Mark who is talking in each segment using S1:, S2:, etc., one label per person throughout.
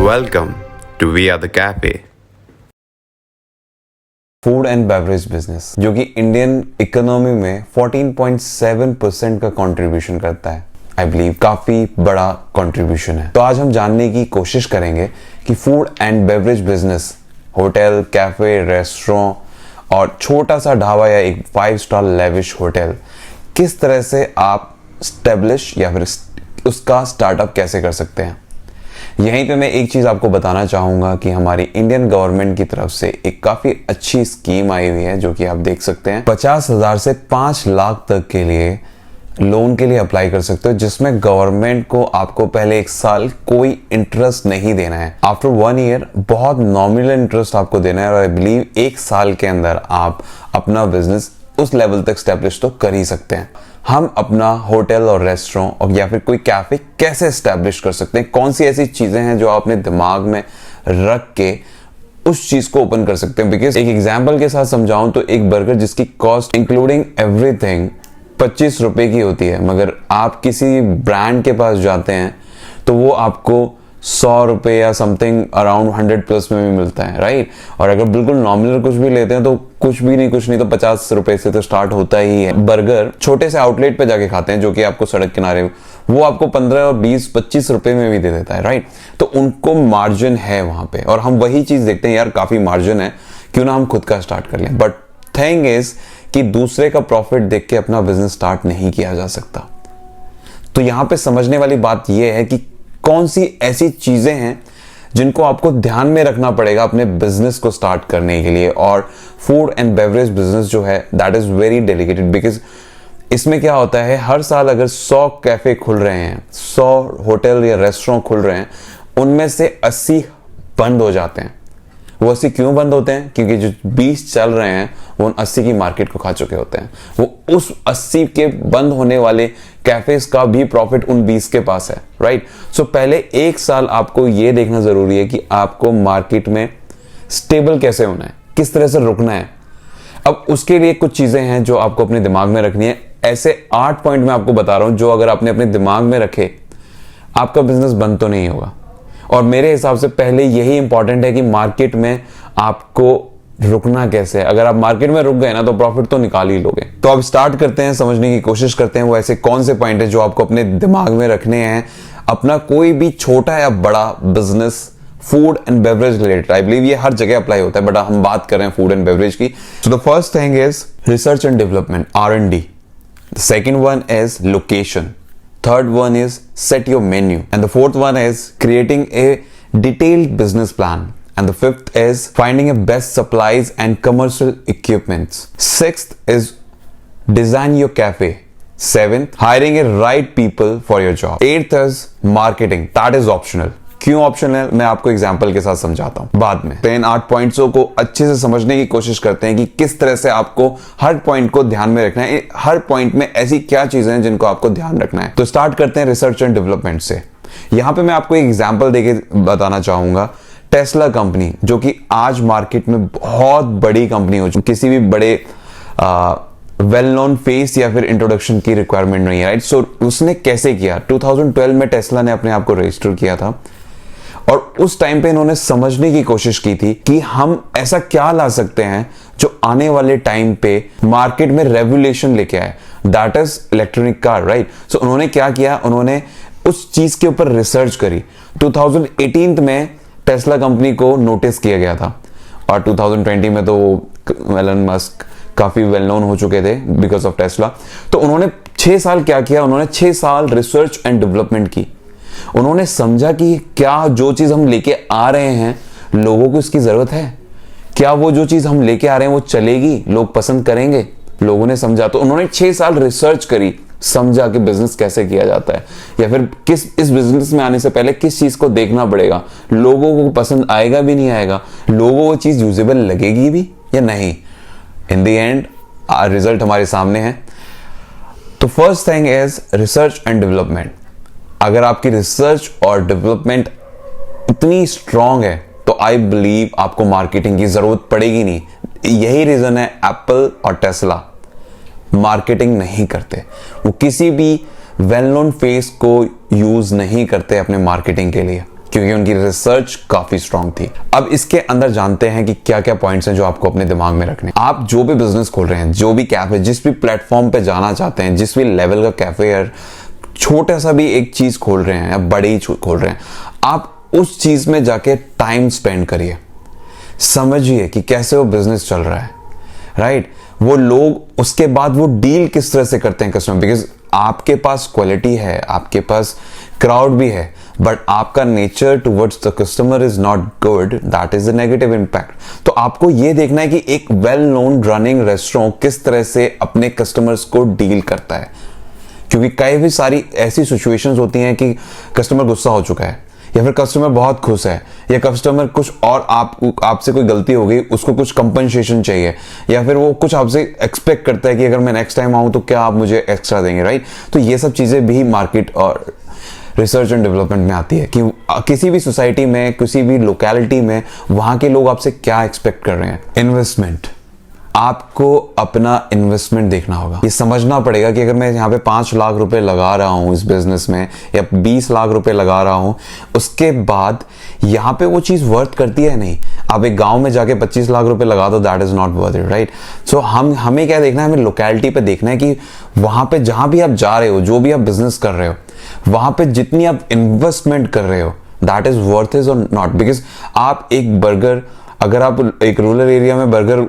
S1: Welcome to We Are the Cafe.
S2: Food and beverage business जो कि Indian economy में 14.7% का कंट्रीब्यूशन करता है, आई बिलीव काफी बड़ा कंट्रीब्यूशन है। तो आज हम जानने की कोशिश करेंगे कि food and beverage business, hotel, cafe, restaurant और छोटा सा ढाबा या एक 5 स्टार लेविश होटल, किस तरह से आप स्टेब्लिश या फिर उसका स्टार्टअप कैसे कर सकते हैं। यहीं पे मैं एक चीज़ आपको बताना चाहूँगा कि हमारी इंडियन गवर्नमेंट की तरफ से एक काफ़ी अच्छी स्कीम आई हुई है, जो कि आप देख सकते हैं। 50,000 से 5 लाख तक के लिए लोन के लिए अप्लाई कर सकते हो, जिसमें गवर्नमेंट को आपको पहले 1 साल कोई इंटरेस्ट नहीं देना है। आफ्टर 1 ईयर बहुत नॉमिनल इंटरेस्ट आपको देना है और आई बिलीव 1 साल के अंदर आप अपना बिजनेस उस लेवल तक स्टैब्लिश तो कर ही सकते हैं। हम अपना होटल और रेस्टोरेंट और या फिर कोई कैफे कैसे स्टैब्लिश कर सकते हैं, कौन सी ऐसी चीजें हैं जो आप अपने दिमाग में रख के उस चीज को ओपन कर सकते हैं। बिकॉज एक एग्जांपल के साथ समझाऊं तो एक बर्गर जिसकी कॉस्ट इंक्लूडिंग एवरीथिंग 25 रुपए की होती है, मगर आप किसी ब्रांड के पास जाते हैं तो वो आपको 100 रुपए या समथिंग अराउंड 100 प्लस में भी मिलता है, राइट। और अगर बिल्कुल नॉमिनल कुछ भी लेते हैं तो कुछ नहीं तो 50 रुपए से तो स्टार्ट होता ही है। बर्गर छोटे से आउटलेट पे जाके खाते हैं जो कि आपको सड़क किनारे, वो आपको 15 और 20-25 रुपए में भी दे देता है, राइट। तो उनको मार्जिन है वहां पे और हम वही चीज देखते हैं, यार काफी मार्जिन है, क्यों ना हम खुद का स्टार्ट कर लें। बट थिंग इज कि दूसरे का प्रॉफिट देख के अपना बिजनेस स्टार्ट नहीं किया जा सकता। तो यहां पे समझने वाली बात यह है कि कौन सी ऐसी चीजें हैं जिनको आपको ध्यान में रखना पड़ेगा अपने बिजनेस को स्टार्ट करने के लिए। और फूड एंड बेवरेज बिजनेस जो है दैट इज वेरी डेलिकेटेड, बिकॉज इसमें क्या होता है, हर साल अगर 100 कैफे खुल रहे हैं, 100 होटल या रेस्टोरेंट खुल रहे हैं, उनमें से 80 बंद हो जाते हैं। वो 80 क्यों बंद होते हैं? क्योंकि जो 20 चल रहे हैं वो उन 80 की मार्केट को खा चुके होते हैं। वो उस 80 के बंद होने वाले कैफेज का भी प्रॉफिट उन 20 के पास है, राइट। सो पहले 1 साल आपको ये देखना जरूरी है कि आपको मार्केट में स्टेबल कैसे होना है, किस तरह से रुकना है। अब उसके लिए कुछ चीजें हैं जो आपको अपने दिमाग में रखनी है। ऐसे 8 पॉइंट मैं आपको बता रहा हूं जो अगर आपने अपने दिमाग में रखे, आपका बिजनेस बंद तो नहीं होगा। और मेरे हिसाब से पहले यही इंपॉर्टेंट है कि मार्केट में आपको रुकना कैसे है। अगर आप मार्केट में रुक गए ना तो प्रॉफिट तो निकाल ही लोगे। तो अब स्टार्ट करते हैं, समझने की कोशिश करते हैं वो ऐसे कौन से पॉइंट है जो आपको अपने दिमाग में रखने हैं अपना कोई भी छोटा या बड़ा business food and beverage related. I believe ये हर जगह अप्लाई होता है, बट हम बात कर रहे हैं फूड एंड बेवरेज की। So the first thing is research and development, R&D। The second one is location, third one is set your menu, and the fourth one is creating a detailed business plan, and the fifth is finding a best supplies and commercial equipments. Sixth is design your cafe. Seventh, hiring a right people for your job. Eighth is marketing, that is optional. क्यों option है मैं आपको example के साथ समझाता हूं बाद में। तो इन 8 पॉइंट्सों को अच्छे से समझने की कोशिश करते हैं कि किस तरह से आपको हर पॉइंट को ध्यान में रखना है, हर पॉइंट में ऐसी क्या चीजें हैं जिनको आपको ध्यान रखना है। तो स्टार्ट करते हैं रिसर्च एंड डेवलपमेंट से। यहां पे मैं आपको एक एग्जाम्पल देके बताना चाहूंगा। टेस्ला कंपनी जो कि आज मार्केट में बहुत बड़ी कंपनी हो चुकी, किसी भी बड़े वेल नोन फेस या फिर इंट्रोडक्शन की रिक्वायरमेंट नहीं है, राइट। सो उसने कैसे किया, 2012 में टेस्ला ने अपने आप को रजिस्टर किया था और उस टाइम पे इन्होंने समझने की कोशिश की थी कि हम ऐसा क्या ला सकते हैं जो आने वाले टाइम पे मार्केट में रेवोल्यूशन लेके आए, that is electronic car, right. So उन्होंने क्या किया, उन्होंने उस चीज के ऊपर रिसर्च करी। 2018 में टेस्ला कंपनी को नोटिस किया गया था और 2020 में तो एलन मस्क काफी वेल नोन हो चुके थे बिकॉज ऑफ टेस्ला। तो उन्होंने 6 साल क्या किया, उन्होंने 6 साल रिसर्च एंड डेवलपमेंट की। उन्होंने समझा कि क्या जो चीज हम लेके आ रहे हैं लोगों को इसकी जरूरत है, क्या वो जो चीज हम लेके आ रहे हैं वो चलेगी, लोग पसंद करेंगे। लोगों ने समझा तो उन्होंने 6 साल रिसर्च करी, समझा कि बिजनेस कैसे किया जाता है या फिर किस इस बिजनेस में आने से पहले किस चीज को देखना पड़ेगा, लोगों को पसंद आएगा भी नहीं आएगा, लोगों को वो चीज यूजेबल लगेगी भी या नहीं। इन द एंड रिजल्ट हमारे सामने है। तो first thing is research and development. अगर आपकी रिसर्च और डेवलपमेंट इतनी स्ट्रांग है तो आई बिलीव आपको मार्केटिंग की जरूरत पड़ेगी नहीं। यही रीजन है एप्पल और टेस्ला मार्केटिंग नहीं करते, वो किसी भी वेल नोन फेस को यूज नहीं करते अपने मार्केटिंग के लिए। क्योंकि उनकी रिसर्च काफी स्ट्रांग थी। अब इसके अंदर जानते हैं कि क्या क्या पॉइंट्स हैं जो आपको अपने दिमाग में रखने। आप जो भी बिजनेस खोल रहे हैं, जो भी कैफे, जिस भी प्लेटफॉर्म पे जाना चाहते हैं, जिस भी लेवल का कैफे या छोटा सा भी एक चीज खोल रहे हैं या बड़े ही खोल रहे हैं, आप उस चीज में जाके टाइम स्पेंड करिए, समझिए कि कैसे वो बिजनेस चल रहा है, राइट। वो लोग उसके बाद वो डील किस तरह से करते हैं कस्टमर, बिकॉज आपके पास क्वालिटी है, आपके पास क्राउड भी है, बट आपका nature towards the customer is not good, that is the negative impact. तो आपको ये देखना है कि एक वेल नोन रनिंग रेस्टोरेंट किस तरह से अपने कस्टमर्स को डील करता है, क्योंकि कई भी सारी ऐसी सिचुएशंस होती हैं कि कस्टमर गुस्सा हो चुका है, या फिर कस्टमर बहुत खुश है, या कस्टमर कुछ और आपसे कोई गलती हो गई, उसको कुछ कंपनसेशन चाहिए, या फिर वो कुछ आपसे एक्सपेक्ट करता है कि अगर मैं नेक्स्ट टाइम आऊं तो क्या आप मुझे एक्स्ट्रा देंगे, राइट। तो ये सब चीजें भी मार्केट और रिसर्च एंड डेवलपमेंट में आती है कि किसी भी सोसाइटी में, किसी भी लोकेलिटी में वहां के लोग आपसे क्या एक्सपेक्ट कर रहे हैं। इन्वेस्टमेंट, आपको अपना इन्वेस्टमेंट देखना होगा। ये समझना पड़ेगा कि अगर मैं यहाँ पे 5 लाख रुपए लगा रहा हूँ इस बिजनेस में, या 20 लाख रुपए लगा रहा हूँ, उसके बाद यहाँ पे वो चीज वर्थ करती है नहीं। आप एक गांव में जाके 25 लाख रुपए लगा दो, that is not worth it, right. So हमें क्या देखना है, हमें लोकेलिटी पे देखना है कि वहां पे जहां भी आप जा रहे हो, जो भी आप बिजनेस कर रहे हो, वहां पे जितनी आप इन्वेस्टमेंट कर रहे हो, दैट इज वर्थ इज और नॉट। बिकॉज आप एक बर्गर, अगर आप एक रूरल एरिया में बर्गर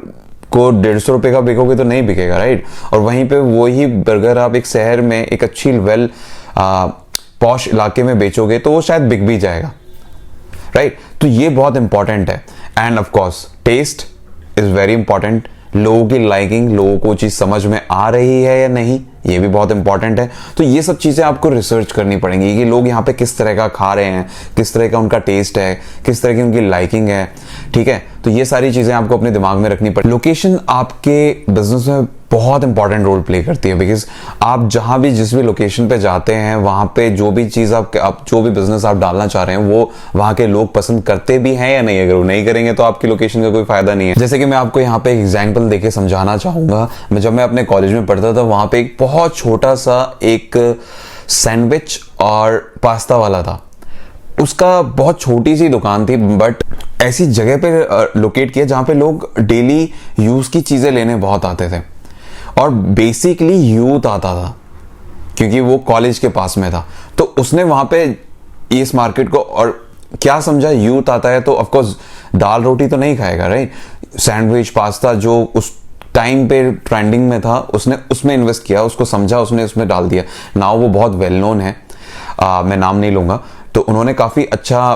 S2: को 150 रुपए का बिकोगे तो नहीं बिकेगा, राइट। और वहीं पे वही बर्गर आप एक शहर में, एक अच्छी वेल पॉश इलाके में बेचोगे तो वो शायद बिक भी जाएगा, राइट। तो ये बहुत इंपॉर्टेंट है। And of course taste is very important. लोगों की लाइकिंग, लोगों को चीज समझ में आ रही है या नहीं, ये भी बहुत इंपॉर्टेंट है। तो ये सब चीजें आपको रिसर्च करनी पड़ेंगी कि लोग यहाँ पे किस तरह का खा रहे हैं, किस तरह का उनका टेस्ट है, किस तरह की उनकी लाइकिंग है, ठीक है। तो ये सारी चीजें आपको अपने दिमाग में रखनी पड़ेगी। लोकेशन आपके बिजनेस में बहुत इंपॉर्टेंट रोल प्ले करती है, बिकॉज आप जहां भी, जिस भी लोकेशन पे जाते हैं, वहां पे जो भी चीज आप जो भी बिजनेस आप डालना चाह रहे हैं, वो वहां के लोग पसंद करते भी हैं या नहीं। अगर वो नहीं करेंगे तो आपकी लोकेशन का कोई फायदा नहीं है। जैसे कि मैं आपको यहाँ पे एक एग्जांपल देके समझाना चाहूंगा। जब मैं अपने कॉलेज में पढ़ता था, वहां पे एक बहुत छोटा सा एक सैंडविच और पास्ता वाला था। उसका बहुत छोटी सी दुकान थी, बट ऐसी जगह पे लोकेट किया जहां पे लोग डेली यूज की चीजें लेने बहुत आते थे, और बेसिकली यूथ आता था क्योंकि वो कॉलेज के पास में था। तो उसने वहां पे इस मार्केट को, और क्या समझा, यूथ आता है तो ऑफ कोर्स दाल रोटी तो नहीं खाएगा, राइट। सैंडविच, पास्ता जो उस टाइम पे ट्रेंडिंग में था, उसने उसमें इन्वेस्ट किया, उसको समझा, उसने उसमें डाल दिया। नाउ वो बहुत वेल नोन है, मैं नाम नहीं लूंगा। तो उन्होंने काफी अच्छा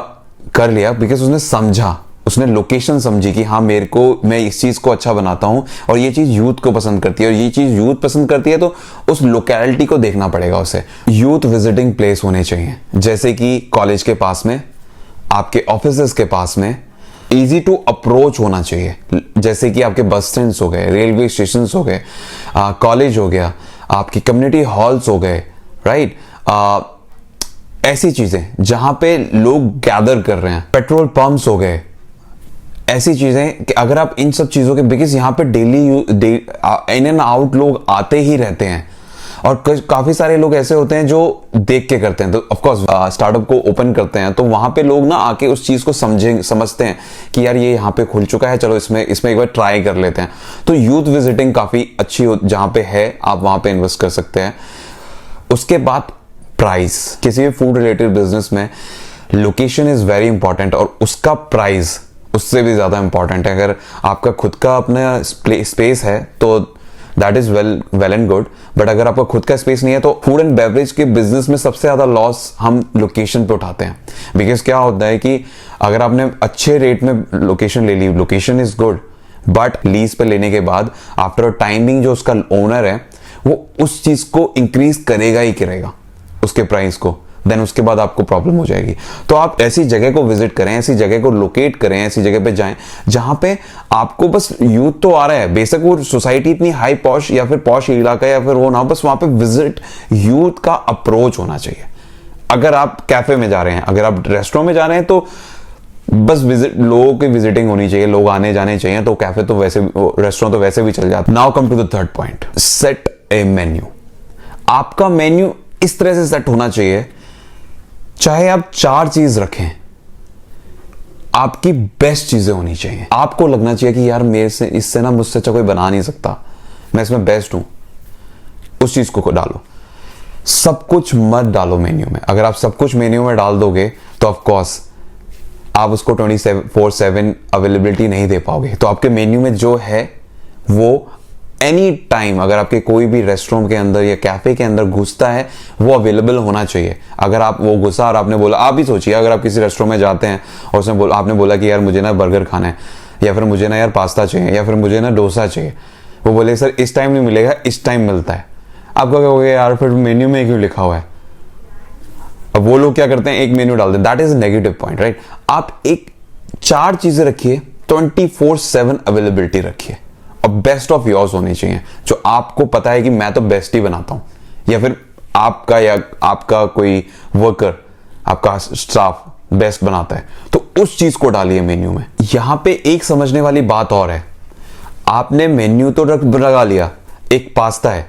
S2: कर लिया बिकॉज उसने समझा, उसने लोकेशन समझी कि हाँ मैं इस चीज को अच्छा बनाता हूं और ये चीज यूथ को पसंद करती है, और ये चीज यूथ पसंद करती है तो उस लोकेलिटी को देखना पड़ेगा उसे। यूथ विजिटिंग प्लेस होने चाहिए, जैसे कि कॉलेज के पास में, आपके ऑफिस के पास में, इजी टू अप्रोच होना चाहिए। जैसे कि आपके बस स्टैंड हो गए, रेलवे स्टेशन हो गए, कॉलेज हो गया, आपकी कम्युनिटी हॉल्स हो गए, राइट। ऐसी चीजें जहां पे लोग गैदर कर रहे हैं, पेट्रोल पंप्स हो गए, ऐसी चीजें कि अगर आप इन सब चीजों के, बिकॉज यहाँ पे डेली इन एंड आउट लोग आते ही रहते हैं, और काफी सारे लोग ऐसे होते हैं जो देख के करते हैं। तो ऑफ कोर्स स्टार्टअप को ओपन करते हैं तो वहां पे लोग ना आके उस चीज को समझते हैं कि यार ये यहाँ पे खुल चुका है, चलो इसमें एक बार ट्राई कर लेते हैं। तो यूथ विजिटिंग काफी अच्छी जहां पे है, आप वहां पे इन्वेस्ट कर सकते हैं। उसके बाद प्राइस, किसी भी फूड रिलेटेड बिजनेस में लोकेशन इज वेरी इंपॉर्टेंट, और उसका प्राइस उससे भी ज्यादा इंपॉर्टेंट है। अगर आपका खुद का अपना स्पेस है तो that is well and good, but अगर आपका खुद का स्पेस नहीं है तो फूड एंड बेवरेज के बिजनेस में सबसे ज्यादा लॉस हम लोकेशन पे उठाते हैं। बिकॉज क्या होता है कि अगर आपने अच्छे रेट में लोकेशन ले ली, location is good, but lease पे लेने के बाद आफ्टर टाइमिंग जो उसका ओनर है वो उस चीज को इंक्रीज करेगा ही करेगा, उसके प्राइस को, देन उसके बाद आपको प्रॉब्लम हो जाएगी। तो आप ऐसी जगह को विजिट करें, ऐसी जगह को लोकेट करें, ऐसी जगह पे जाएं जहां पे आपको बस यूथ तो आ रहा है, बेशक वो सोसाइटी इतनी हाई पॉश या फिर पॉश इलाका या फिर वो ना, बस वहां पे विजिट यूथ का अप्रोच होना चाहिए। अगर आप कैफे में जा रहे हैं, अगर आप रेस्टोरेंट में जा रहे हैं तो बस विजिट, लोगों की विजिटिंग होनी चाहिए, लोग आने जाने चाहिए, तो कैफे तो वैसे, रेस्टोरेंट तो वैसे भी चल जाता है। Now come to the third point, set a menu. आपका मेन्यू इस तरह से सेट होना चाहिए, चाहे आप 4 चीज रखें, आपकी बेस्ट चीजें होनी चाहिए। आपको लगना चाहिए कि यार मेरे से इससे ना मुझसे अच्छा कोई बना नहीं सकता, मैं इसमें बेस्ट हूं। उस चीज को डालो। सब कुछ मत डालो मेन्यू में। अगर आप सब कुछ मेन्यू में डाल दोगे तो ऑफ कोर्स आप उसको 24/7 अवेलेबिलिटी नहीं दे पाओगे। तो आपके मेन्यू में जो है वो एनी टाइम, अगर आपके कोई भी रेस्टोरेंट के अंदर या कैफे के अंदर घुसता है, वो अवेलेबल होना चाहिए। अगर आप वो घुसा और आपने बोला, आप ही सोचिए अगर आप किसी रेस्टोरेंट में जाते हैं और उसने बोला, आपने बोला कि यार मुझे ना बर्गर खाना है, या फिर मुझे ना यार पास्ता चाहिए, या फिर मुझे ना डोसा चाहिए। वो बोले सर इस टाइम नहीं मिलेगा, इस टाइम मिलता है। आप कहोगे यार फिर मेन्यू में क्यों लिखा हुआ है। अब वो लोग क्या करते हैं, एक मेन्यू डाल देते, that is negative point, right. आप एक 4 चीजें रखिए, 24/7 अवेलेबिलिटी रखिए और बेस्ट ऑफ योर्स होनी चाहिए, जो आपको पता है कि मैं तो बेस्ट ही बनाता हूं, या फिर आपका कोई वर्कर, आपका स्टाफ बेस्ट बनाता है, तो उस चीज को डालिए मेन्यू में। यहां पे एक समझने वाली बात और है, आपने मेन्यू तो लगा लिया, एक पास्ता है,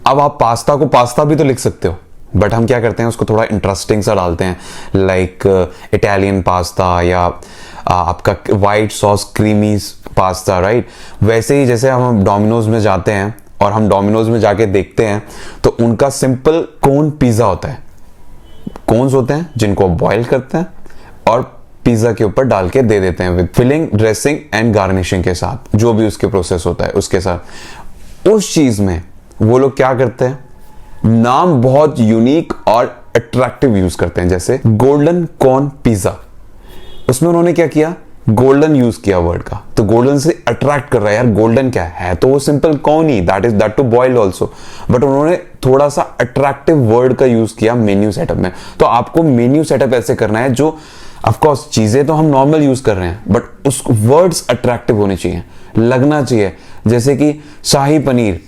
S2: अब आप पास्ता को पास्ता भी तो लिख सकते हो, बट हम क्या करते हैं उसको थोड़ा इंटरेस्टिंग सा डालते हैं, लाइक इटालियन पास्ता या आपका white sauce creamy pasta, right. वैसे ही जैसे हम डोमिनोज में जाते हैं और हम डोमिनोज में जाके देखते हैं तो उनका सिंपल कोन पिज्जा होता है। कोन्स होते हैं जिनको बॉईल करते हैं और पिज्जा के ऊपर डाल के दे देते हैं with filling, dressing and garnishing के साथ, जो भी उसके प्रोसेस होता है उसके साथ। उस चीज में वो लोग क्या करते हैं, नाम बहुत यूनिक और अट्रैक्टिव यूज करते हैं, जैसे गोल्डन कॉर्न पिज्जा। उसमें उन्होंने क्या किया, गोल्डन यूज किया वर्ड का, तो गोल्डन से अट्रैक्ट कर रहा है। यार गोल्डन क्या है, तो वो सिंपल कॉर्न ही, that too boiled also, but उन्होंने थोड़ा सा अट्रैक्टिव वर्ड का यूज किया मेन्यू सेटअप में। तो आपको मेन्यू सेटअप ऐसे करना है जो, ऑफ कोर्स चीजें तो हम नॉर्मल यूज कर रहे हैं, बट उस वर्ड्स अट्रैक्टिव होने चाहिए, लगना चाहिए। जैसे कि शाही पनीर,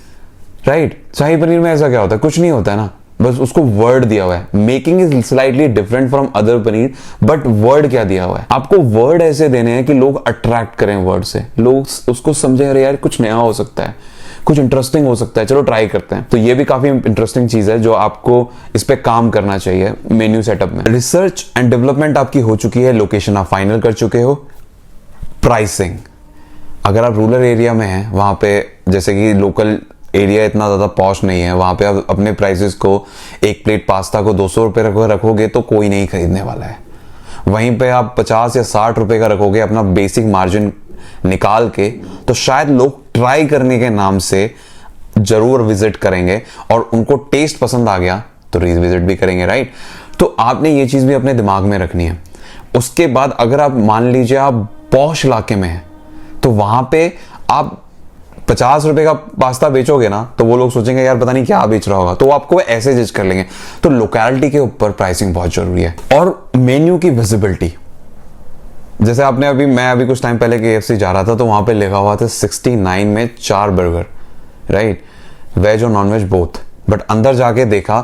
S2: राइट। शाही पनीर में ऐसा क्या होता है, कुछ नहीं होता है ना, बस उसको वर्ड दिया हुआ है। Making is slightly different from other paneer, but word क्या दिया हुआ है। आपको वर्ड ऐसे देने हैं कि लोग अट्रैक्ट करें वर्ड से, लोग उसको समझे, अरे यार कुछ नया हो सकता है, कुछ इंटरेस्टिंग हो सकता है, चलो ट्राई करते हैं। तो ये भी काफी इंटरेस्टिंग चीज है जो आपको इस पे काम करना चाहिए मेन्यू सेटअप में। रिसर्च एंड डेवलपमेंट आपकी हो चुकी है, लोकेशन आप फाइनल कर चुके हो। प्राइसिंग, अगर आप रूरल एरिया में हैं, वहां पे जैसे कि लोकल एरिया इतना ज़्यादा पॉश नहीं है, वहाँ पे आप अपने प्राइसेस को, एक प्लेट पास्ता को 200 रुपये रखोगे तो कोई नहीं खरीदने वाला है। वहीं पे आप 50 या 60 रुपये का रखोगे अपना बेसिक मार्जिन निकाल के, तो शायद लोग ट्राई करने के नाम से जरूर विजिट करेंगे और उनको टेस्ट पसंद आ गया तो रिविजिट भी करेंगे, राइट। तो आपने ये चीज़ भी अपने दिमाग में रखनी है। उसके बाद अगर आप मान लीजिए आप पॉश इलाके में हैं, तो वहाँ पे आप 50 रुपए का पास्ता बेचोगे ना, तो वो लोग सोचेंगे यार पता नहीं क्या बेच रहा होगा, तो वो आपको ऐसे जज कर लेंगे। तो लोकेलिटी के ऊपर प्राइसिंग बहुत जरूरी है। और मेन्यू की विजिबिलिटी, जैसे मैं अभी कुछ टाइम पहले KFC जा रहा था, तो वहां पे लिखा हुआ था 69 में 4 बर्गर, राइट, वेज और नॉन वेज बोथ। बट अंदर जाके देखा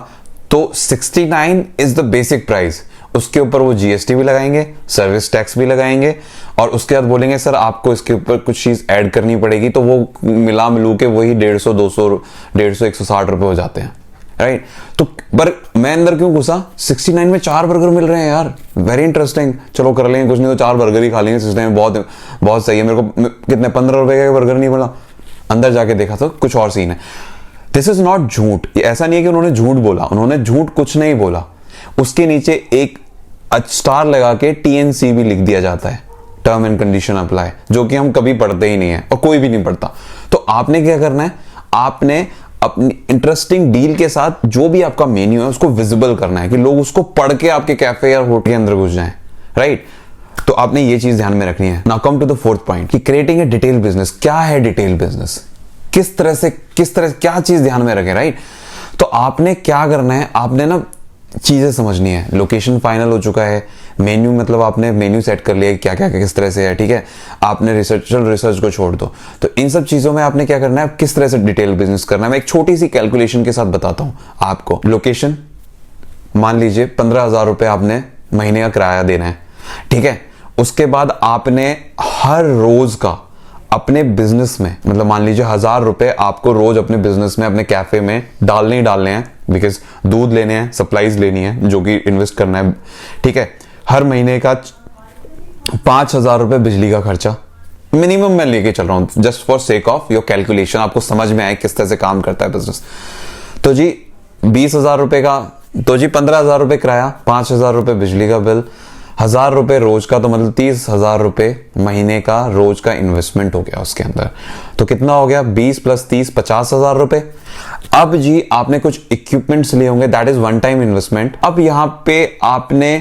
S2: तो 69 इज द बेसिक प्राइस, उसके ऊपर वो GST भी लगाएंगे, सर्विस टैक्स भी लगाएंगे, और उसके बाद बोलेंगे सर आपको इसके ऊपर कुछ चीज ऐड करनी पड़ेगी, तो वो मिलू के वही 150, 200, 150, 160 रुपए हो जाते हैं, राइट। तो पर मैं अंदर क्यों घुसा, 69 में 4 बर्गर मिल रहे हैं यार, वेरी इंटरेस्टिंग, चलो कर लेंगे, कुछ नहीं तो 4 बर्गर ही खा लेंगे, 69 में बहुत सही है। मेरे को कितने 15 रुपए का बर्गर नहीं मिला। अंदर जाके देखा तो कुछ और सीन है। दिस इज नॉट झूठ, ऐसा नहीं है कि उन्होंने झूठ बोला, उन्होंने झूठ कुछ नहीं बोला, उसके नीचे एक स्टार लगा के TNC भी लिख दिया जाता है, टर्म एंड कंडीशन अप्लाई, जो कि हम कभी पढ़ते ही नहीं है और कोई भी नहीं पढ़ता। तो आपने क्या करना है, आपने अपनी इंटरेस्टिंग डील के साथ जो भी आपका मेन्यू है उसको विजिबल करना है कि लोग उसको पढ़ के आपके कैफे या होटल के अंदर घुस जाएं, राइट। तो आपने ये चीज ध्यान में रखनी है। Now come to the fourth point कि क्रिएटिंग ए डिटेल बिजनेस। क्या है डिटेल बिजनेस, किस तरह क्या चीज ध्यान में रखें, राइट। तो आपने क्या करना है, आपने ना चीजें समझनी है। लोकेशन फाइनल हो चुका है, मेन्यू मतलब आपने मेन्यू सेट कर लिया क्या क्या किस तरह से है, ठीक है। आपने रिसर्च को छोड़ दो। तो इन सब चीजों में आपने क्या करना है, किस तरह से डिटेल बिजनेस करना है, मैं एक छोटी सी कैलकुलेशन के साथ बताता हूं आपको। लोकेशन, मान लीजिए 15,000 रुपए आपने महीने का किराया देना है, ठीक है। उसके बाद आपने हर रोज का अपने बिजनेस में, मतलब मान लीजिए 1,000 रुपए आपको रोज अपने बिजनेस में, अपने कैफे में डालने ही डालने हैं, बिकॉज दूध लेने हैं, सप्लाईज लेनी है, जो कि इन्वेस्ट करना है, ठीक है। हर महीने का 5,000 रुपए बिजली का खर्चा मिनिमम मैं लेके चल रहा हूं, just for sake of your calculation, आपको समझ में आए किस तरह से काम करता है बिजनेस। तो जी 20,000 रुपए का, तो जी 15,000 रुपए किराया, 5,000 रुपए बिजली का बिल, 1,000 रुपए रोज का, तो मतलब 30,000 रुपए महीने का रोज का इन्वेस्टमेंट हो गया उसके अंदर। तो कितना हो गया? 20 + 30 50,000 रुपए। अब जी आपने कुछ इक्विपमेंट्स लिए होंगे, that is one time investment. अब यहां पे आपने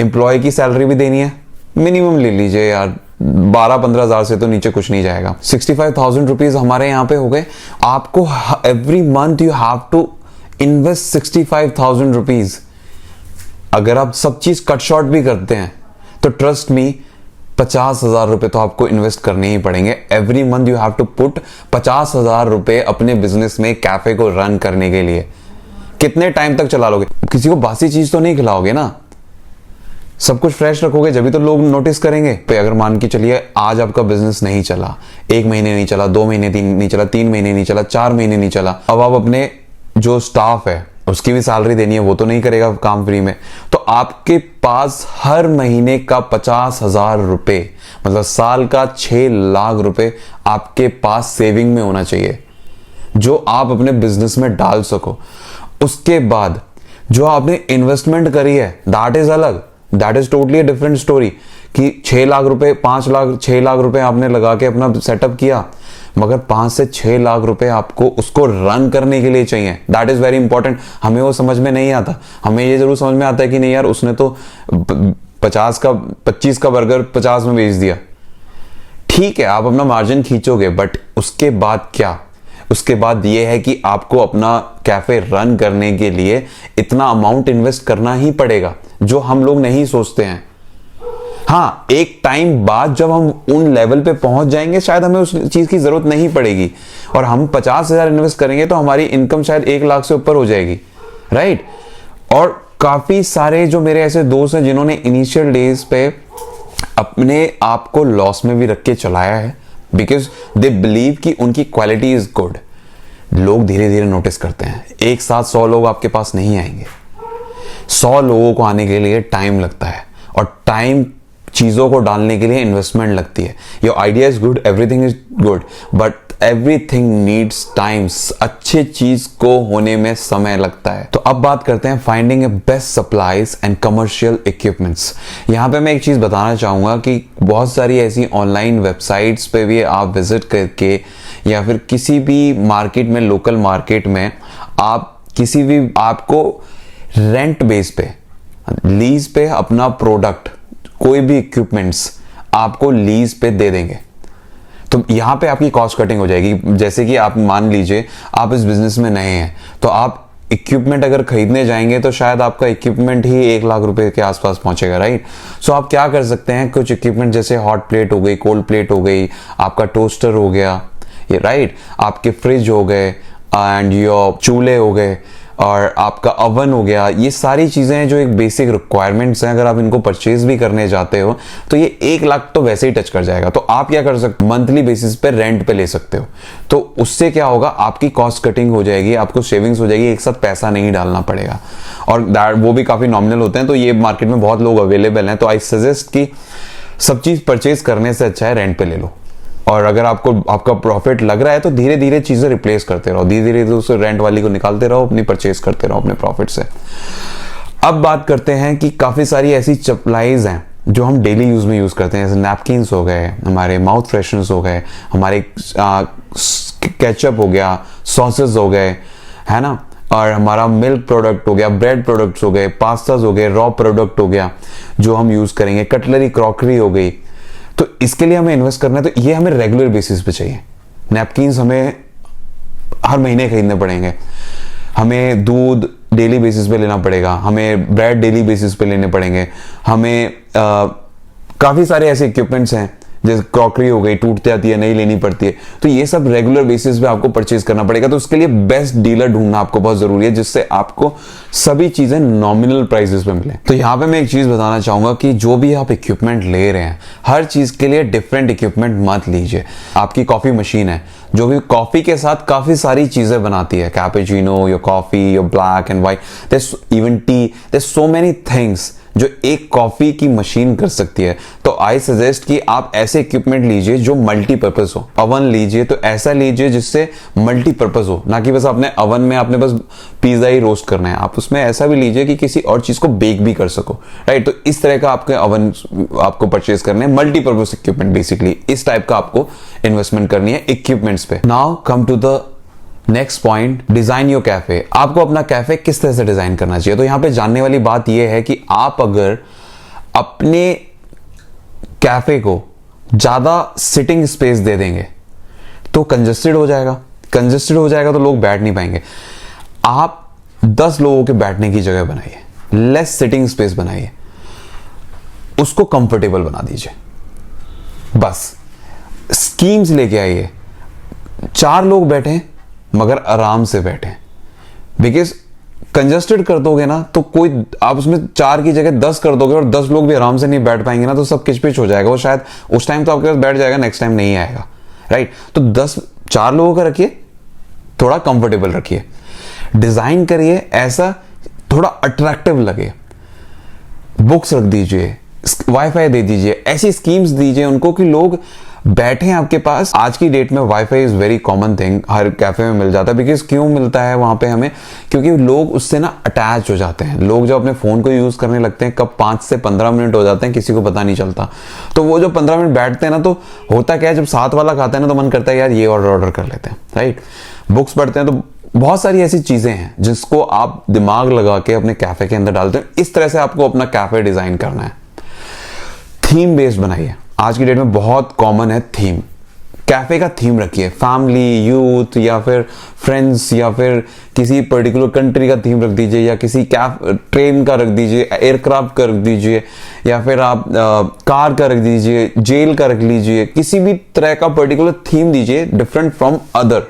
S2: एम्प्लॉय की सैलरी भी देनी है, मिनिमम ले लीजिए यार, 12-15,000 से तो नीचे कुछ नहीं जाएगा। 65,000 रुपीज हमारे यहाँ पे हो गए। आपको every month you have to invest 65,000 rupees. अगर आप सब चीज कट शॉर्ट भी करते हैं तो ट्रस्ट मी 50,000 रुपए तो आपको इन्वेस्ट करने ही पड़ेंगे। Every month you have to put 50,000 रुपए अपने बिजनेस में, कैफे को रन करने के लिए। कितने टाइम तक चला लोगे? किसी को बासी चीज तो नहीं खिलाओगे ना, सब कुछ फ्रेश रखोगे जब भी तो लोग नोटिस करेंगे। पे अगर मान के चलिए आज आपका बिजनेस नहीं चला, 1 महीने नहीं चला, 2 महीने नहीं चला, 3 महीने नहीं चला, 4 महीने नहीं चला, अब आप अपने जो स्टाफ है उसकी भी सैलरी देनी है, वो तो नहीं करेगा काम फ्री में। तो आपके पास हर महीने का 50,000 रुपए, मतलब साल का 6 लाख रुपए आपके पास सेविंग में होना चाहिए, जो आप अपने बिजनेस में डाल सको। उसके बाद जो आपने इन्वेस्टमेंट करी है दैट इज अलग, that is totally different story. कि 6 लाख रुपए, 5 लाख, 6 लाख रुपए आपने लगा के अपना सेटअप किया, मगर 5 से 6 लाख रुपए आपको उसको रन करने के लिए चाहिए। That is very important. हमें वो समझ में नहीं आता। हमें ये जरूर समझ में आता है कि नहीं यार उसने तो 25 का बर्गर 50 में बेच दिया, ठीक है आप अपना मार्जिन खींचोगे, बट उसके बाद क्या? उसके बाद ये है कि आपको अपना कैफे रन करने के लिए इतना अमाउंट इन्वेस्ट करना ही पड़ेगा, जो हम लोग नहीं सोचते हैं। हाँ, एक टाइम बाद जब हम उन लेवल पे पहुंच जाएंगे शायद हमें उस चीज की जरूरत नहीं पड़ेगी, और हम 50,000 इन्वेस्ट करेंगे तो हमारी इनकम शायद 1 लाख से ऊपर हो जाएगी, राइट। और काफी सारे जो मेरे ऐसे दोस्त हैं जिन्होंने इनिशियल डेज पे अपने आप को लॉस में भी रख के चलाया है, बिकॉज दे बिलीव कि उनकी क्वालिटी इज गुड। लोग धीरे धीरे नोटिस करते हैं। एक साथ 100 लोग आपके पास नहीं आएंगे, 100 लोगों को आने के लिए टाइम लगता है, और टाइम चीजों को डालने के लिए इन्वेस्टमेंट लगती है। Your idea is good, everything is good, but everything needs times. अच्छी चीज को होने में समय लगता है। तो अब बात करते हैं finding A best supplies and commercial equipments. यहां पे मैं एक चीज बताना चाहूंगा कि बहुत सारी ऐसी ऑनलाइन वेबसाइट्स पे भी आप विजिट करके, या फिर किसी भी मार्केट में, लोकल मार्केट में आप किसी भी, आपको रेंट बेस पे, लीज पे अपना प्रोडक्ट, कोई भी इक्विपमेंट्स आपको लीज पे दे देंगे। तो यहां पे आपकी कॉस्ट कटिंग हो जाएगी। जैसे कि आप मान लीजिए आप इस बिजनेस में नए हैं, तो आप इक्विपमेंट अगर खरीदने जाएंगे तो शायद आपका इक्विपमेंट ही 1 लाख रुपए के आसपास पहुंचेगा, राइट। सो आप क्या कर सकते हैं, कुछ इक्विपमेंट जैसे हॉट प्लेट हो गई, कोल्ड प्लेट हो गई, आपका टोस्टर हो गया, ये राइट, आपके फ्रिज हो गए, एंड योर चूल्हे हो गए, और आपका ओवन हो गया। ये सारी चीजें हैं जो एक बेसिक रिक्वायरमेंट्स हैं। अगर आप इनको परचेज भी करने जाते हो तो ये 1 लाख तो वैसे ही टच कर जाएगा। तो आप क्या कर सकते हो, मंथली बेसिस पे रेंट पे ले सकते हो। तो उससे क्या होगा, आपकी कॉस्ट कटिंग हो जाएगी, आपको सेविंग्स हो जाएगी, एक साथ पैसा नहीं डालना पड़ेगा, और वो भी काफी नॉमिनल होते हैं। तो ये मार्केट में बहुत लोग अवेलेबल हैं। तो आई सजेस्ट कि सब चीज परचेज करने से अच्छा है रेंट पे ले लो। और अगर आपका प्रॉफिट लग रहा है तो धीरे धीरे चीजें रिप्लेस करते रहो, धीरे धीरे उस रेंट वाली को निकालते रहो, अपनी परचेज करते रहो अपने प्रॉफिट से। अब बात करते हैं कि काफी सारी ऐसी सप्लाईज हैं जो हम डेली यूज में यूज करते हैं, जैसे नैपकिन्स हो गए, हमारे माउथ फ्रेशनर्स हो गए, हमारे केचप हो गया, सॉसेस हो गए, है ना, और हमारा मिल्क प्रोडक्ट हो गया, ब्रेड प्रोडक्ट्स हो गए, पास्ताज हो गए, रॉ प्रोडक्ट हो गया जो हम यूज करेंगे, कटलरी, क्रॉकरी हो गई। तो इसके लिए हमें इन्वेस्ट करना है, तो ये हमें रेगुलर बेसिस पे चाहिए। नैपकिन्स हमें हर महीने खरीदने पड़ेंगे, हमें दूध डेली बेसिस पे लेना पड़ेगा, हमें ब्रेड डेली बेसिस पे लेने पड़ेंगे, हमें काफी सारे ऐसे इक्विपमेंट्स हैं, जैसे क्रॉकरी हो गई, टूटती आती है, नहीं लेनी पड़ती है, तो ये सब रेगुलर बेसिस पे आपको परचेज करना पड़ेगा। तो उसके लिए बेस्ट डीलर ढूंढना आपको बहुत जरूरी है, जिससे आपको सभी चीजें नॉमिनल प्राइसेस पे मिले। तो यहाँ पे मैं एक चीज बताना चाहूंगा कि जो भी आप इक्विपमेंट ले रहे हैं, हर चीज के लिए डिफरेंट इक्विपमेंट मत लीजिए। आपकी कॉफी मशीन है जो भी कॉफी के साथ काफी सारी चीजें बनाती है, cappuccino, your coffee, your black and white, there even tea, there so many things जो एक कॉफी की मशीन कर सकती है, तो आई सजेस्ट कि आप ऐसे इक्विपमेंट लीजिए जो मल्टीपर्पज हो। अवन लीजिए तो ऐसा लीजिए जिससे मल्टीपर्पज हो, ना कि बस अपने अवन में आपने बस पिज्जा ही रोस्ट करना है। आप उसमें ऐसा भी लीजिए कि किसी और चीज को बेक भी कर सको, राइट। तो इस तरह का आपके अवन आपको परचेज करने हैं, मल्टीपर्पज इक्विपमेंट बेसिकली इस टाइप का आपको इन्वेस्टमेंट करनी है इक्विपमेंट्स पे। Now come to the next point, design your cafe. आपको अपना कैफे किस तरह से डिजाइन करना चाहिए। तो यहां पे जानने वाली बात यह है कि आप अगर अपने कैफे को ज्यादा सिटिंग स्पेस दे देंगे तो कंजेस्टेड हो जाएगा। कंजेस्टेड हो जाएगा तो लोग बैठ नहीं पाएंगे। आप 10 लोगों के बैठने की जगह बनाइए, लेस सिटिंग स्पेस बनाइए, उसको कंफर्टेबल बना दीजिए। बस स्कीम्स लेके आइए, 4 लोग बैठे मगर आराम से बैठे। बिकॉज कंजस्टेड कर दोगे ना तो कोई, आप उसमें 4 की जगह 10 कर दोगे और 10 लोग भी आराम से नहीं बैठ पाएंगे ना, तो सब किचपिच हो जाएगा। वो शायद उस टाइम तो आपके पास बैठ जाएगा, नेक्स्ट टाइम नहीं आएगा, राइट। तो 4 लोगों का रखिए, थोड़ा कंफर्टेबल रखिए, डिजाइन करिए ऐसा थोड़ा अट्रैक्टिव लगे। बुक्स रख दीजिए, वाईफाई दे दीजिए, ऐसी स्कीम्स दीजिए उनको कि लोग बैठे आपके पास। आज की डेट में wifi is very common thing, her cafe में मिल जाता है। बिकॉज क्यों मिलता है वहां पे हमें, क्योंकि लोग उससे ना अटैच हो जाते हैं। लोग जब अपने फोन को यूज करने लगते हैं, कब 5 से 15 मिनट हो जाते हैं किसी को पता नहीं चलता। तो वो जो 15 मिनट बैठते हैं ना, तो होता क्या है, जब साथ वाला खाता है ना तो मन करता है यार ये ऑर्डर कर लेते हैं, राइट। बुक्स पढ़ते हैं, तो बहुत सारी ऐसी चीजें हैं जिसको आप दिमाग लगा के अपने कैफे के अंदर डालते हैं। इस तरह से आपको अपना कैफे डिजाइन करना है। थीम बेस्ड बनाइए। आज की डेट में बहुत कॉमन है थीम। कैफे का थीम रखिए, फैमिली, यूथ या फिर फ्रेंड्स या फिर किसी पर्टिकुलर कंट्री का थीम रख दीजिए, या किसी ट्रेन का रख दीजिए, एयरक्राफ्ट का रख दीजिए, या फिर आप कार का रख दीजिए, जेल का रख लीजिए। किसी भी तरह का पर्टिकुलर थीम दीजिए डिफरेंट फ्रॉम अदर,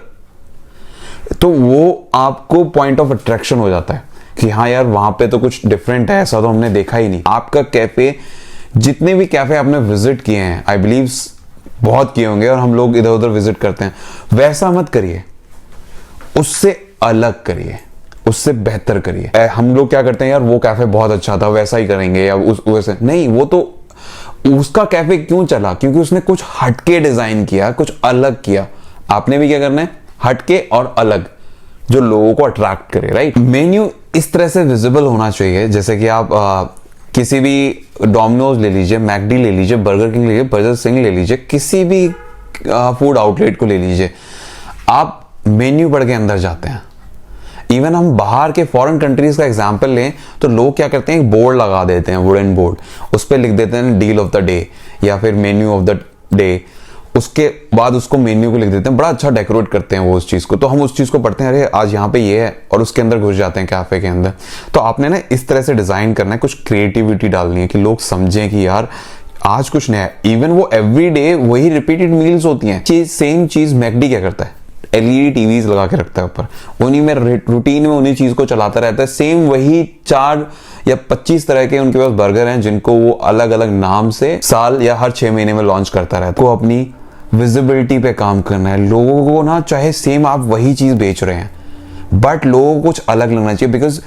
S2: तो वो आपको पॉइंट ऑफ अट्रैक्शन हो जाता है कि हाँ यार वहां पे तो कुछ डिफरेंट है, ऐसा तो हमने देखा ही नहीं। आपका कैफे, जितने भी कैफे आपने विजिट किए हैं, आई बिलीव बहुत किए होंगे और हम लोग इधर उधर विजिट करते हैं, वैसा मत करिए, उससे अलग करिए, उससे बेहतर करिए। हम लोग क्या करते हैं यार, वो कैफे बहुत अच्छा था वैसा ही करेंगे, या वैसे नहीं। वो तो उसका कैफे क्यों चला, क्योंकि उसने कुछ हटके डिजाइन किया, कुछ अलग किया। आपने भी क्या करना है, हटके और अलग, जो लोगों को अट्रैक्ट करे, राइट। मेन्यू इस तरह से विजिबल होना चाहिए, जैसे कि आप किसी भी डोमिनोज ले लीजिए, मैकडी ले लीजिए, बर्गर किंग ले लीजिए, बर्गर सिंह ले लीजिए, किसी भी फूड आउटलेट को ले लीजिए, आप मेन्यू पढ़ के अंदर जाते हैं। इवन हम बाहर के फॉरेन कंट्रीज का एग्जांपल लें तो लोग क्या करते हैं, एक बोर्ड लगा देते हैं, वुडन बोर्ड, उस पर लिख देते हैं डील ऑफ द डे या फिर मेन्यू ऑफ द डे। उसके बाद उसको मेन्यू को लिख देते हैं, बड़ा अच्छा डेकोरेट करते हैं वो उस चीज को। तो हम उस चीज को पढ़ते हैं, अरे आज यहाँ पे ये है, और उसके अंदर घुस जाते हैं कैफे के अंदर। तो आपने ना इस तरह से डिजाइन करना है, कुछ क्रिएटिविटी डालनी है कि लोग समझें कि यार आज कुछ नया है। इवन वो एवरीडे वही रिपीटेड मील्स होती हैं। सेम चीज मैकडी क्या करता है, एलईडी टीवीज लगा के रखता है ऊपर, उन्हीं में रूटीन में उन्हीं चीज को चलाता रहता है। सेम वही 4 या 25 तरह के उनके पास बर्गर हैं जिनको वो अलग अलग नाम से साल या हर 6 महीने में लॉन्च करता रहता है। को अपनी विजिबिलिटी पे काम करना है लोगों को ना, चाहे सेम आप वही चीज बेच रहे हैं बट लोगों को कुछ अलग लगना चाहिए, बिकॉज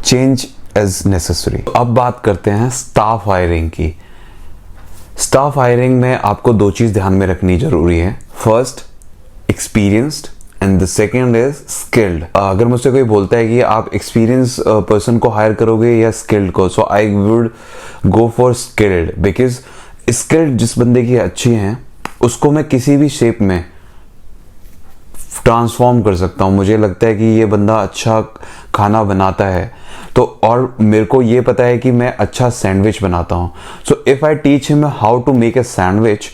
S2: चेंज इज नेसेसरी। अब बात करते हैं स्टाफ हायरिंग की। स्टाफ हायरिंग में आपको 2 चीज ध्यान में रखनी जरूरी है। First, experienced, and the second is skilled. अगर मुझसे कोई बोलता है कि आप एक्सपीरियंस पर्सन को हायर करोगे या स्किल्ड को, so I would go for skilled, because skilled जिस बंदे की अच्छी है उसको मैं किसी भी शेप में ट्रांसफॉर्म कर सकता हूं। मुझे लगता है कि ये बंदा अच्छा खाना बनाता है, तो और मेरे को ये पता है कि मैं अच्छा सैंडविच बनाता हूं, so if I teach him how to make a sandwich,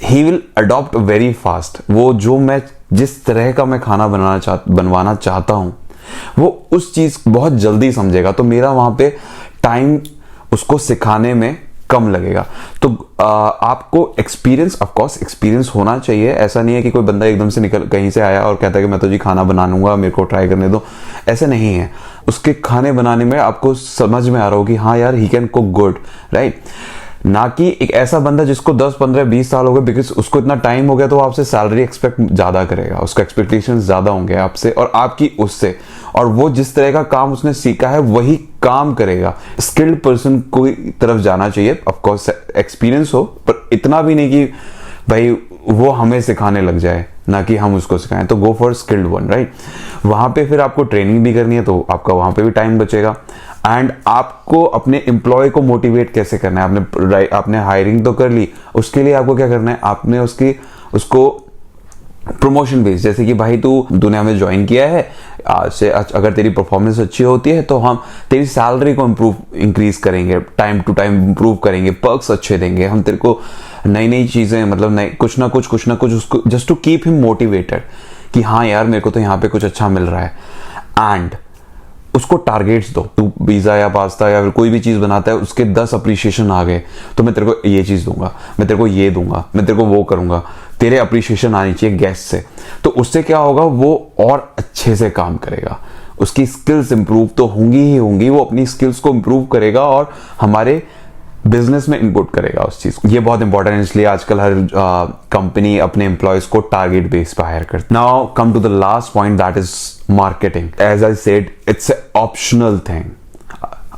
S2: he will adopt very fast. वो जो मैं जिस तरह का मैं खाना बनवाना चाहता हूं वो उस चीज बहुत जल्दी समझेगा। तो मेरा वहां पे टाइम उसको सिखाने में कम लगेगा। तो आपको एक्सपीरियंस, ऑफ कोर्स एक्सपीरियंस होना चाहिए। ऐसा नहीं है कि कोई बंदा एकदम से निकल कहीं से आया और कहता है कि मैं तो जी खाना बना लूंगा, मेरे को ट्राई करने दो, ऐसे नहीं है। उसके खाने बनाने में आपको समझ में आ रहा हो कि हाँ यार he can cook good, right. ना कि एक ऐसा बंदा जिसको 10, 15, 20 साल हो गए, बिकॉज उसको इतना टाइम हो गया तो वो आपसे सैलरी एक्सपेक्ट ज्यादा करेगा, उसका एक्सपेक्टेशन ज्यादा होंगे आपसे और आपकी उससे, और वो जिस तरह का काम उसने सीखा है वही काम करेगा। स्किल्ड पर्सन को तरफ जाना चाहिए, ऑफ कोर्स एक्सपीरियंस हो, पर इतना भी नहीं कि भाई वो हमें सिखाने लग जाए, ना कि हम उसको सिखाएं। तो गो फॉर स्किल्ड वन, राइट। वहां पे फिर आपको ट्रेनिंग भी करनी है, तो आपका वहां पे भी टाइम बचेगा। एंड आपको अपने एम्प्लॉय को मोटिवेट कैसे करना है, आपने हायरिंग तो कर ली, उसके लिए आपको क्या करना है, आपने उसको प्रमोशन बेस, जैसे कि भाई तू दुनिया में ज्वाइन किया है, आज से अगर तेरी परफॉर्मेंस अच्छी होती है तो हम तेरी सैलरी को इंक्रीज करेंगे, टाइम टू टाइम इंप्रूव करेंगे, पर्क्स अच्छे देंगे, हम तेरे को नई नई चीजें, मतलब नई कुछ ना कुछ उसको just to keep him motivated कि हाँ यार मेरे को तो यहाँ पे कुछ अच्छा मिल रहा है। एंड उसको टारगेट्स दो। तू पिज्जा या पास्ता या फिर कोई भी चीज बनाता है, उसके 10 अप्रिशिएशन आ गए तो मैं तेरे को ये चीज दूंगा, मैं तेरे को ये दूंगा, मैं तेरे को वो करूंगा। तेरे अप्रिशिएशन आनी चाहिए गेस्ट से, तो उससे क्या होगा, वो और अच्छे से काम करेगा, उसकी स्किल्स इंप्रूव तो होंगी ही होंगी, वो अपनी स्किल्स को इंप्रूव करेगा और हमारे बिजनेस में इनपुट करेगा उस चीज को। ये बहुत इंपॉर्टेंट है, इसलिए आजकल हर कंपनी अपने एम्प्लॉयज को टारगेट बेस पे हायर करती है। Now come to the last point, that is marketing. As I said, it's a optional thing.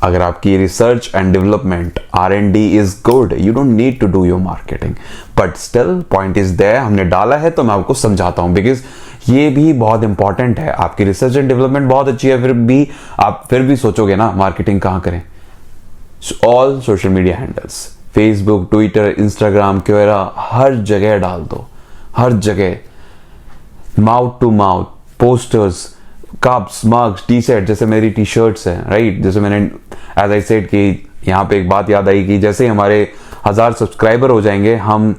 S2: अगर आपकी research and development R&D is good, you don't need to do your marketing, but still point is there. हमने डाला है तो मैं आपको समझाता हूं, बिकॉज ये भी बहुत इंपॉर्टेंट है। आपकी रिसर्च एंड डेवलपमेंट बहुत अच्छी है, फिर भी आप फिर भी सोचोगे ना मार्केटिंग कहां करें। All social media handles, Facebook, Twitter, Instagram, Quora, हर जगह डाल दो, हर जगह mouth to mouth, posters, cups, mugs, T shirt, जैसे मेरी टी शर्ट्स हैं, राइट। जैसे मैंने एज आई सेड कि यहाँ पे एक बात याद आई कि जैसे हमारे 1000 सब्सक्राइबर हो जाएंगे, हम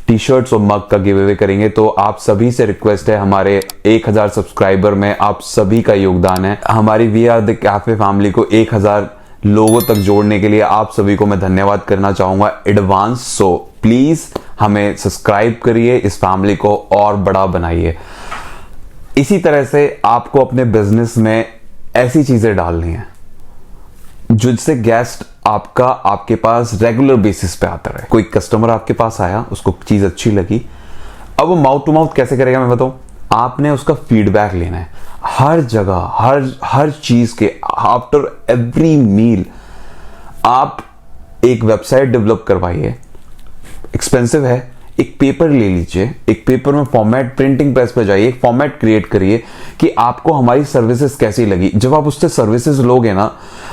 S2: टी शर्ट्स और मग का गिव अवे करेंगे। तो आप सभी से रिक्वेस्ट है, हमारे 1000 सब्सक्राइबर में आप सभी का योगदान है। हमारी we are the cafe family को 1000 लोगों तक जोड़ने के लिए आप सभी को मैं धन्यवाद करना चाहूंगा एडवांस। सो प्लीज हमें सब्सक्राइब करिए, इस फैमिली को और बड़ा बनाइए। इसी तरह से आपको अपने बिजनेस में ऐसी चीजें डालनी है जिससे गेस्ट आपके पास रेगुलर बेसिस पे आता रहे। कोई कस्टमर आपके पास आया, उसको चीज अच्छी लगी, अब वो माउथ टू माउथ कैसे करेगा मैं बताऊं। आपने उसका फीडबैक लेना है हर जगह, हर चीज के। आफ्टर एवरी मील आप एक वेबसाइट डेवलप करवाइए, एक्सपेंसिव है, एक पेपर ले लीजिए, एक पेपर में फॉर्मेट, प्रिंटिंग प्रेस पे जाइए, एक फॉर्मेट क्रिएट करिए कि आपको हमारी सर्विसेज कैसी लगी। जब आप उससे सर्विसेज लोगे ना,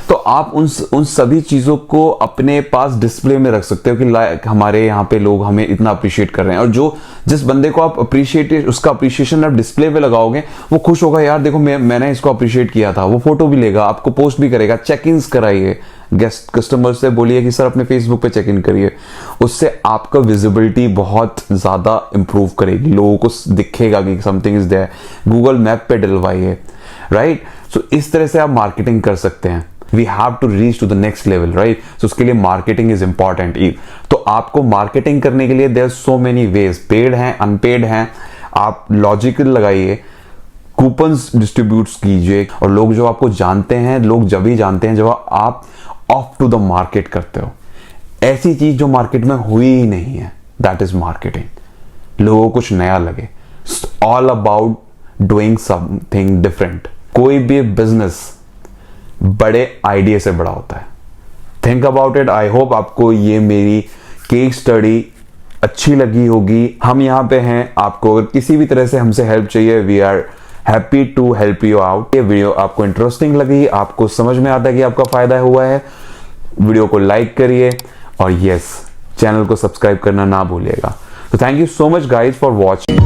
S2: तो आप उन सभी चीजों को अपने पास डिस्प्ले में रख सकते हो कि हमारे यहाँ पे लोग हमें इतना अप्रिशिएट कर रहे हैं। और जिस बंदे को आप उसका अप्रिशिएशन आप डिस्प्ले पे लगाओगे, वो खुश होगा, यार देखो मैंने इसको अप्रिशिएट किया था। वो फोटो भी लेगा, आपको पोस्ट भी करेगा। चेक इन कराइए, गेस्ट कस्टमर से बोलिए कि सर अपने फेसबुक पे चेक इन करिए। उससे आपका विजिबिलिटी बहुत ज्यादा इंप्रूव करेगी, लोगों को दिखेगा कि something is there. Google map पे डलवाइए, राइट। सो इस तरह से आप मार्केटिंग कर सकते हैं। We have to reach to the next level, right. So उसके लिए मार्केटिंग इज इंपॉर्टेंट। तो आपको मार्केटिंग करने के लिए there so many ways, paid हैं, अनपेड हैं। आप लॉजिकल लगाइए, कूपन्स डिस्ट्रीब्यूट कीजिए। और लोग जो आपको जानते हैं, लोग जब ही जानते हैं जब आप ऑफ टू द मार्केट करते हो। ऐसी चीज जो मार्केट में हुई ही नहीं है, दैट इज मार्केटिंग। लोगों को कुछ नया लगे। All about doing something different. कोई भी बिजनेस बड़े आइडिया से बड़ा होता है। Think about it. I hope आपको ये मेरी केस स्टडी अच्छी लगी होगी। हम यहाँ पे हैं, आपको अगर किसी भी तरह से हमसे हेल्प चाहिए, we are happy to help you out. ये वीडियो आपको इंटरेस्टिंग लगी, आपको समझ में आता है कि आपका फायदा हुआ है, वीडियो को लाइक करिए और यस, चैनल को सब्सक्राइब करना ना भूलिएगा। तो thank you so much guys for watching.